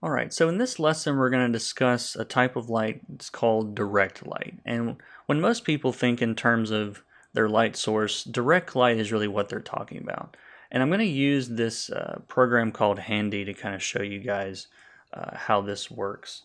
Alright, so in this lesson we're going to discuss a type of light. It's called direct light. And when most people think in terms of their light source, direct light is really what they're talking about. And I'm going to use this program called Handy to kind of show you guys how this works.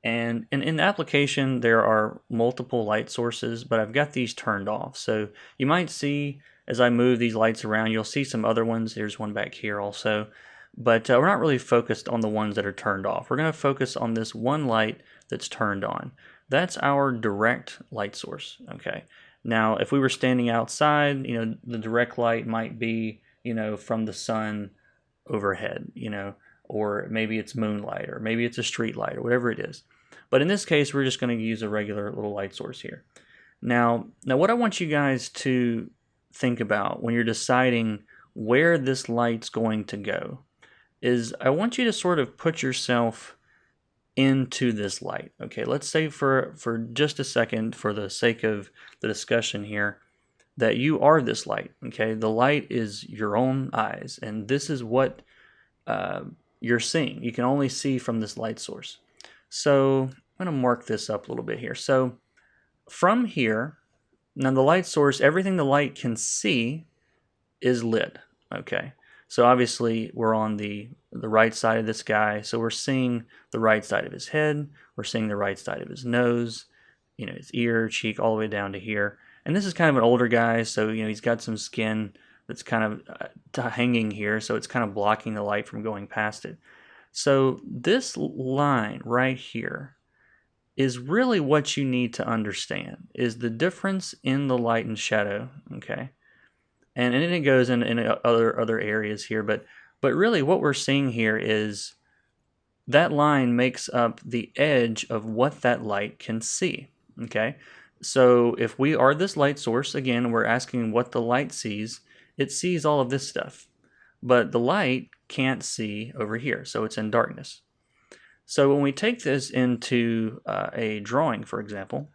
And in the application there are multiple light sources, but I've got these turned off. So you might see as I move these lights around, you'll see some other ones. There's one back here also. But we're not really focused on the ones that are turned off. We're going to focus on this one light that's turned on. That's our direct light source. Okay. Now, if we were standing outside, the direct light might be, from the sun overhead, or maybe it's moonlight, or maybe it's a street light, or whatever it is. But in this case, we're just going to use a regular little light source here. Now, what I want you guys to think about when you're deciding where this light's going to go is I want you to sort of put yourself into this light. Okay, let's say for just a second, for the sake of the discussion here, that you are this light. Okay, the light is your own eyes, and this is what you're seeing. You can only see from this light source. So I'm going to mark this up a little bit here. So from here, now the light source, everything the light can see is lit. Okay. So obviously we're on the right side of this guy, so we're seeing the right side of his head, we're seeing the right side of his nose, his ear, cheek, all the way down to here. And this is kind of an older guy, so he's got some skin that's kind of hanging here, so it's kind of blocking the light from going past it. So this line right here is really what you need to understand, is the difference in the light and shadow, okay? And then it goes in other areas here, but really what we're seeing here is that line makes up the edge of what that light can see, okay? So if we are this light source, again, we're asking what the light sees. It sees all of this stuff, but the light can't see over here, so it's in darkness. So when we take this into a drawing, for example,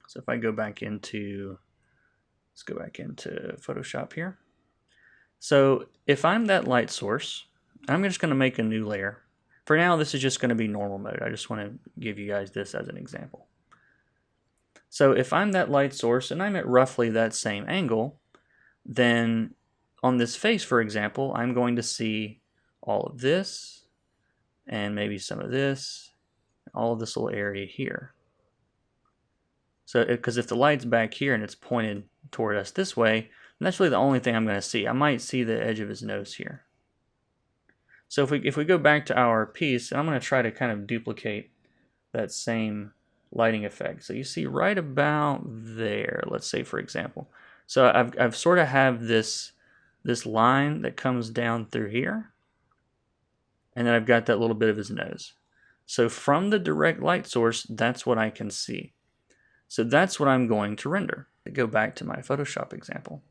so if I go back into... Let's go back into Photoshop here. So if I'm that light source, I'm just going to make a new layer. For now, this is just going to be normal mode. I just want to give you guys this as an example. So if I'm that light source and I'm at roughly that same angle, then on this face, for example, I'm going to see all of this and maybe some of this, all of this little area here. So, because if the light's back here and it's pointed toward us this way, that's really the only thing I'm going to see. I might see the edge of his nose here. So if we go back to our piece, and I'm going to try to kind of duplicate that same lighting effect. So you see right about there, let's say, for example. So I've sort of have this line that comes down through here, and then I've got that little bit of his nose. So from the direct light source, that's what I can see. So that's what I'm going to render. Go back to my Photoshop example.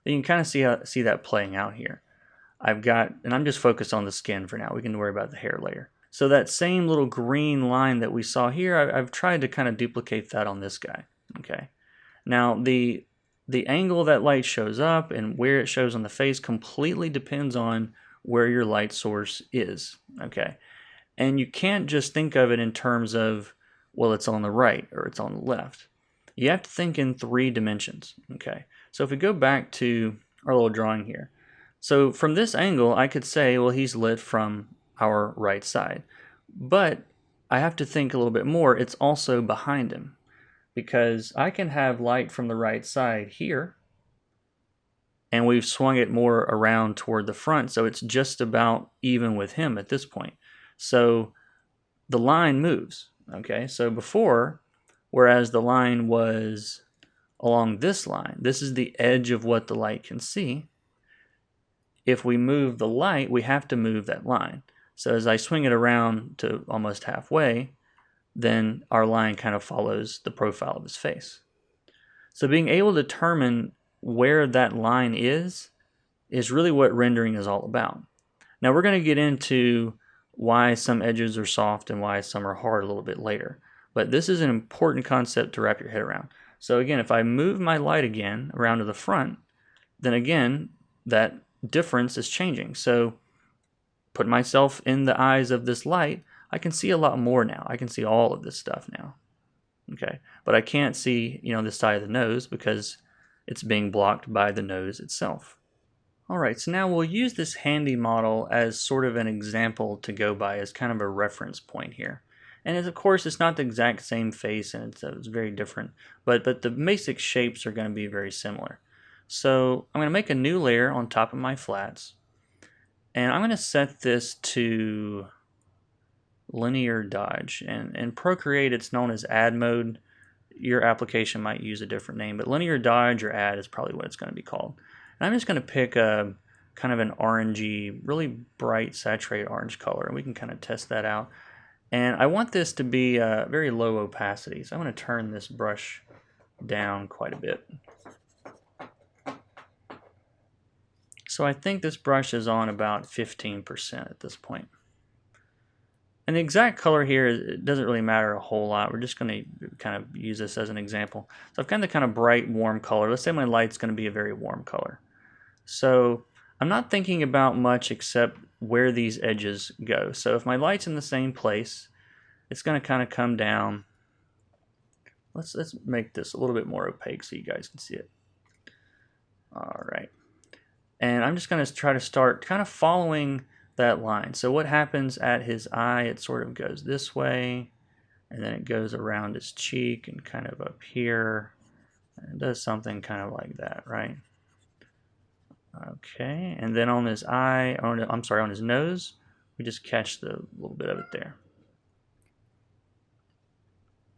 Then you can kind of see that playing out here. And I'm just focused on the skin for now. We can worry about the hair later. So that same little green line that we saw here, I've tried to kind of duplicate that on this guy. Okay. Now the angle that light shows up and where it shows on the face completely depends on where your light source is. Okay. And you can't just think of it in terms of, well, it's on the right or it's on the left. You have to think in 3 dimensions. Okay, so if we go back to our little drawing here, so from this angle I could say, well, he's lit from our right side, but I have to think a little bit more. It's also behind him, because I can have light from the right side here, and we've swung it more around toward the front, so it's just about even with him at this point. So the line moves. Okay, so before, whereas the line was along this line, this is the edge of what the light can see. If we move the light, we have to move that line. So as I swing it around to almost halfway, then our line kind of follows the profile of his face. So being able to determine where that line is really what rendering is all about. Now we're going to get into why some edges are soft and why some are hard a little bit later. But this is an important concept to wrap your head around. So again, if I move my light again around to the front, then again, that difference is changing. So put myself in the eyes of this light, I can see a lot more now. I can see all of this stuff now. Okay, but I can't see, this side of the nose because it's being blocked by the nose itself. All right, so now we'll use this handy model as sort of an example to go by as kind of a reference point here. And of course, it's not the exact same face, and it's very different, but the basic shapes are going to be very similar. So I'm going to make a new layer on top of my flats, and I'm going to set this to linear dodge. And in Procreate, it's known as add mode. Your application might use a different name, but linear dodge or add is probably what it's going to be called. And I'm just going to pick a kind of an orangey, really bright saturated orange color, and we can kind of test that out. And I want this to be very low opacity, so I'm going to turn this brush down quite a bit. So I think this brush is on about 15% at this point. And the exact color here, it doesn't really matter a whole lot. We're just going to kind of use this as an example. So I've got the kind of bright, warm color. Let's say my light's going to be a very warm color. So I'm not thinking about much except where these edges go. So if my light's in the same place, it's going to kind of come down. Let's make this a little bit more opaque so you guys can see it. All right. And I'm just going to try to start kind of following that line. So what happens at his eye, it sort of goes this way, and then it goes around his cheek and kind of up here, and it does something kind of like that, right? Okay, and then on his eye, on his nose, we just catch the little bit of it there.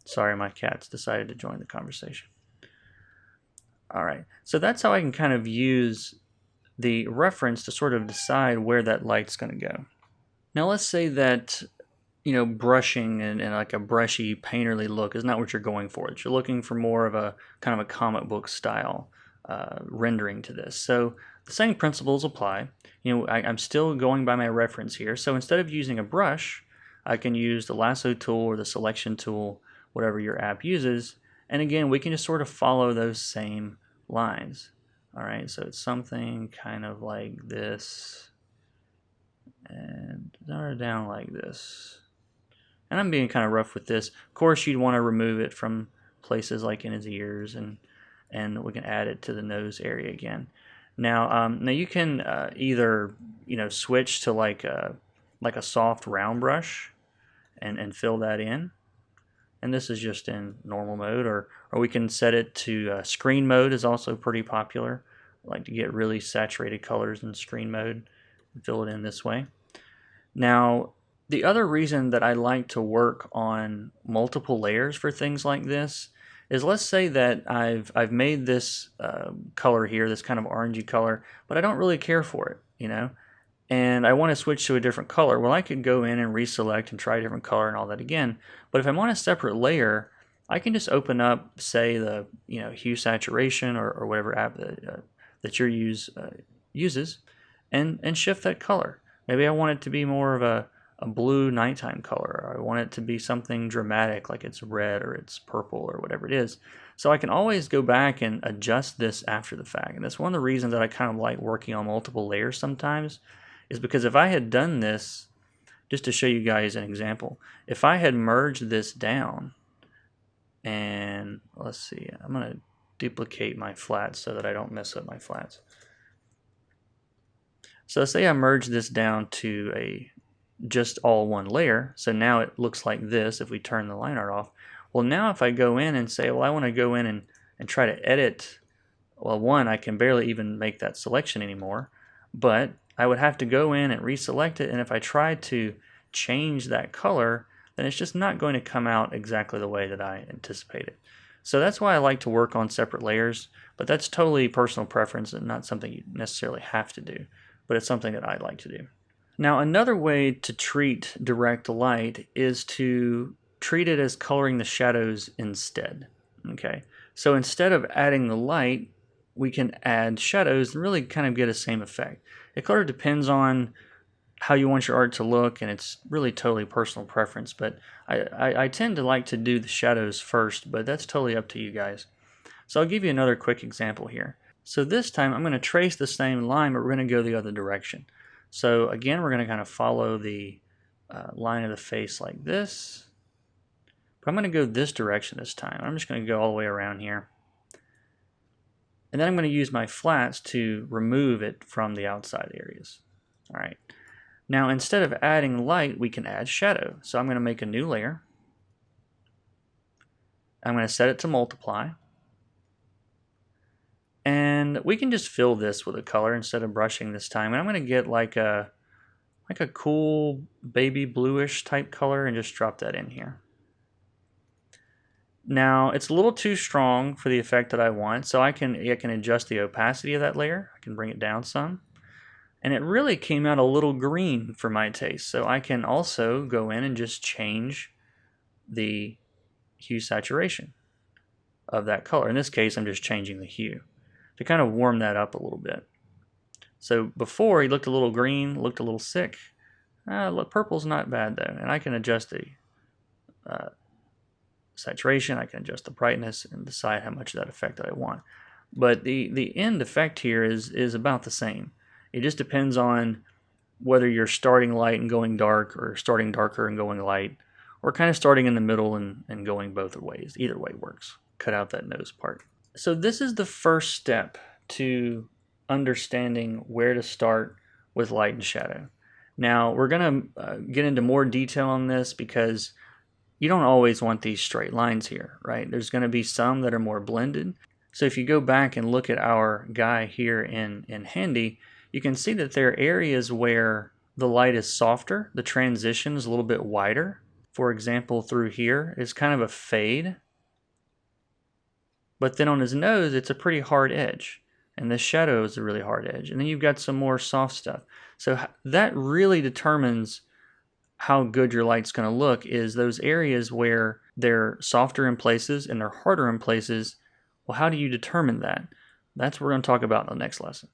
Sorry, my cat's decided to join the conversation. All right, so that's how I can kind of use the reference to sort of decide where that light's going to go. Now let's say that brushing and like a brushy painterly look is not what you're going for. That you're looking for more of a kind of a comic book style rendering to this. So the same principles apply. I'm still going by my reference here. So instead of using a brush, I can use the lasso tool or the selection tool, whatever your app uses. And again, we can just sort of follow those same lines. All right, so it's something kind of like this, and down like this. And I'm being kind of rough with this. Of course, you'd want to remove it from places like in his ears, and we can add it to the nose area again. Now you can either switch to like a soft round brush and fill that in. And this is just in normal mode, or we can set it to screen mode is also pretty popular. I like to get really saturated colors in screen mode and fill it in this way. Now, the other reason that I like to work on multiple layers for things like this is, let's say that I've made this color here, this kind of orangey color, but I don't really care for it, and I want to switch to a different color. Well, I could go in and reselect and try a different color and all that again. But if I'm on a separate layer, I can just open up, say, the hue saturation or whatever app that your uses, and shift that color. Maybe I want it to be more of a blue nighttime color, or I want it to be something dramatic like it's red or it's purple or whatever it is. So I can always go back and adjust this after the fact. And that's one of the reasons that I kind of like working on multiple layers sometimes, is because if I had done this, just to show you guys an example, if I had merged this down, and let's see, I'm going to duplicate my flats so that I don't mess up my flats. So say I merge this down to a just all one layer, so now it looks like this if we turn the line art off. Well, now if I go in and say, well, I want to go in and try to edit, well, one, I can barely even make that selection anymore, but I would have to go in and reselect it, and if I try to change that color, then it's just not going to come out exactly the way that I anticipated. So that's why I like to work on separate layers, but that's totally personal preference and not something you necessarily have to do, but it's something that I like to do. Now, another way to treat direct light is to treat it as coloring the shadows instead. Okay, so instead of adding the light, we can add shadows and really kind of get the same effect. It kind of depends on how you want your art to look, and it's really totally personal preference, but I tend to like to do the shadows first, but that's totally up to you guys. So I'll give you another quick example here. So this time I'm going to trace the same line, but we're going to go the other direction. So again, we're going to kind of follow the line of the face like this. But I'm going to go this direction this time. I'm just going to go all the way around here. And then I'm going to use my flats to remove it from the outside areas. All right. Now, instead of adding light, we can add shadow. So I'm going to make a new layer. I'm going to set it to multiply. And we can just fill this with a color instead of brushing this time. And I'm going to get like a cool baby bluish type color and just drop that in here. Now, it's a little too strong for the effect that I want, so I can adjust the opacity of that layer. I can bring it down some. And it really came out a little green for my taste, so I can also go in and just change the hue saturation of that color. In this case, I'm just changing the hue to kind of warm that up a little bit. So before, he looked a little green, looked a little sick. Look, purple's not bad though, and I can adjust the saturation, I can adjust the brightness and decide how much of that effect that I want. But the end effect here is about the same. It just depends on whether you're starting light and going dark, or starting darker and going light, or kind of starting in the middle and going both ways. Either way works. Cut out that nose part. So this is the first step to understanding where to start with light and shadow. Now we're going to get into more detail on this because you don't always want these straight lines here, right? There's going to be some that are more blended. So if you go back and look at our guy here in Handy, you can see that there are areas where the light is softer, the transition is a little bit wider. For example, through here is kind of a fade. But then on his nose, it's a pretty hard edge. And this shadow is a really hard edge. And then you've got some more soft stuff. So that really determines how good your light's going to look, is those areas where they're softer in places and they're harder in places. Well, how do you determine that? That's what we're going to talk about in the next lesson.